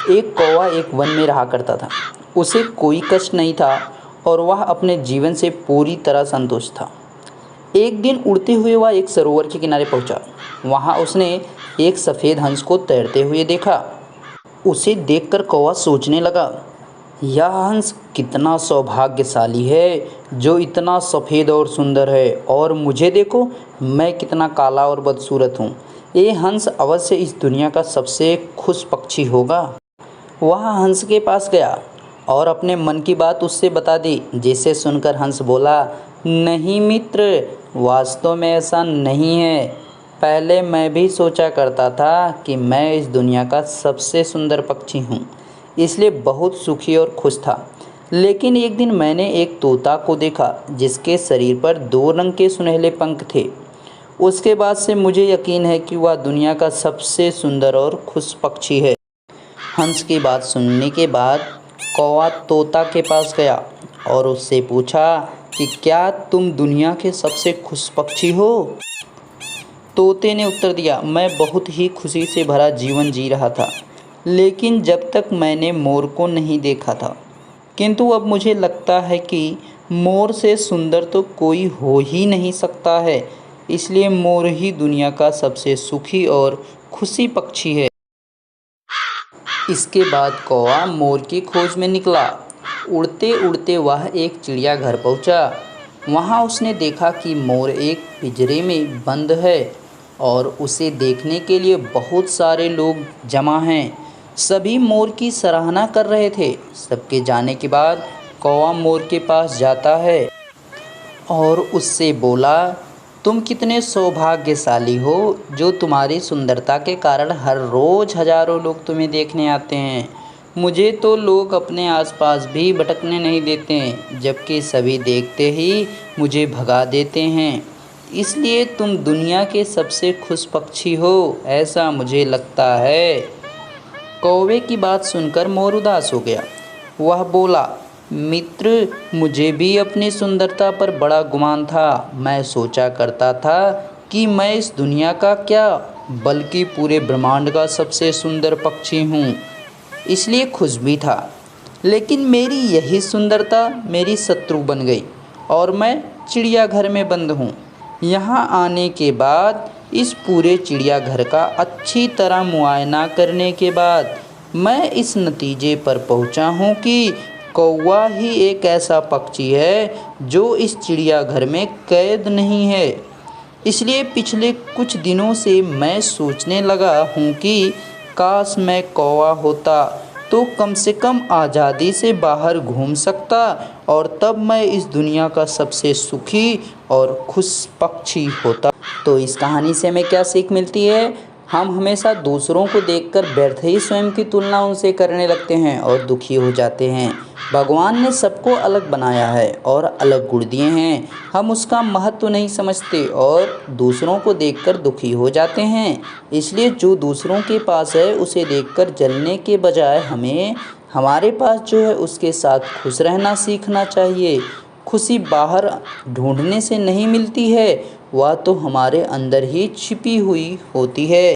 एक कौवा एक वन में रहा करता था। उसे कोई कष्ट नहीं था और वह अपने जीवन से पूरी तरह संतुष्ट था। एक दिन उड़ते हुए वह एक सरोवर के किनारे पहुंचा। वहां उसने एक सफ़ेद हंस को तैरते हुए देखा। उसे देखकर कौवा सोचने लगा, यह हंस कितना सौभाग्यशाली है जो इतना सफ़ेद और सुंदर है, और मुझे देखो, मैं कितना काला और बदसूरत हूँ। ये हंस अवश्य इस दुनिया का सबसे खुश पक्षी होगा। वह हंस के पास गया और अपने मन की बात उससे बता दी, जिसे सुनकर हंस बोला, नहीं मित्र, वास्तव में ऐसा नहीं है। पहले मैं भी सोचा करता था कि मैं इस दुनिया का सबसे सुंदर पक्षी हूँ, इसलिए बहुत सुखी और खुश था। लेकिन एक दिन मैंने एक तोता को देखा जिसके शरीर पर 2 रंग के सुनहले पंख थे। उसके बाद से मुझे यकीन है कि वह दुनिया का सबसे सुंदर और खुश पक्षी है। हंस की बात सुनने के बाद कौवा तोता के पास गया और उससे पूछा कि क्या तुम दुनिया के सबसे खुश पक्षी हो? तोते ने उत्तर दिया, मैं बहुत ही खुशी से भरा जीवन जी रहा था, लेकिन जब तक मैंने मोर को नहीं देखा था। किंतु अब मुझे लगता है कि मोर से सुंदर तो कोई हो ही नहीं सकता है, इसलिए मोर ही दुनिया का सबसे सुखी और खुशी पक्षी है। इसके बाद कौवा मोर की खोज में निकला। उड़ते उड़ते वह एक चिड़ियाघर पहुंचा। वहां उसने देखा कि मोर एक पिंजरे में बंद है और उसे देखने के लिए बहुत सारे लोग जमा हैं। सभी मोर की सराहना कर रहे थे। सबके जाने के बाद कौवा मोर के पास जाता है और उससे बोला, तुम कितने सौभाग्यशाली हो जो तुम्हारी सुंदरता के कारण हर रोज़ हजारों लोग तुम्हें देखने आते हैं। मुझे तो लोग अपने आसपास भी भटकने नहीं देते, जबकि सभी देखते ही मुझे भगा देते हैं। इसलिए तुम दुनिया के सबसे खुश पक्षी हो, ऐसा मुझे लगता है। कौवे की बात सुनकर मोर उदास हो गया। वह बोला, मित्र, मुझे भी अपनी सुंदरता पर बड़ा गुमान था। मैं सोचा करता था कि मैं इस दुनिया का क्या, बल्कि पूरे ब्रह्मांड का सबसे सुंदर पक्षी हूँ, इसलिए खुश भी था। लेकिन मेरी यही सुंदरता मेरी शत्रु बन गई और मैं चिड़ियाघर में बंद हूँ। यहाँ आने के बाद, इस पूरे चिड़ियाघर का अच्छी तरह मुआयना करने के बाद मैं इस नतीजे पर पहुँचा हूँ कि कौवा ही एक ऐसा पक्षी है जो इस चिड़ियाघर में कैद नहीं है। इसलिए पिछले कुछ दिनों से मैं सोचने लगा हूँ कि काश मैं कौवा होता तो कम से कम आज़ादी से बाहर घूम सकता, और तब मैं इस दुनिया का सबसे सुखी और खुश पक्षी होता। तो इस कहानी से हमें क्या सीख मिलती है? हम हमेशा दूसरों को देखकर व्यर्थ ही स्वयं की तुलना उनसे करने लगते हैं और दुखी हो जाते हैं। भगवान ने सबको अलग बनाया है और अलग गुण दिए हैं। हम उसका महत्व नहीं समझते और दूसरों को देखकर दुखी हो जाते हैं। इसलिए जो दूसरों के पास है उसे देखकर जलने के बजाय हमें हमारे पास जो है उसके साथ खुश रहना सीखना चाहिए। खुशी बाहर ढूंढने से नहीं मिलती है, वह तो हमारे अंदर ही छिपी हुई होती है।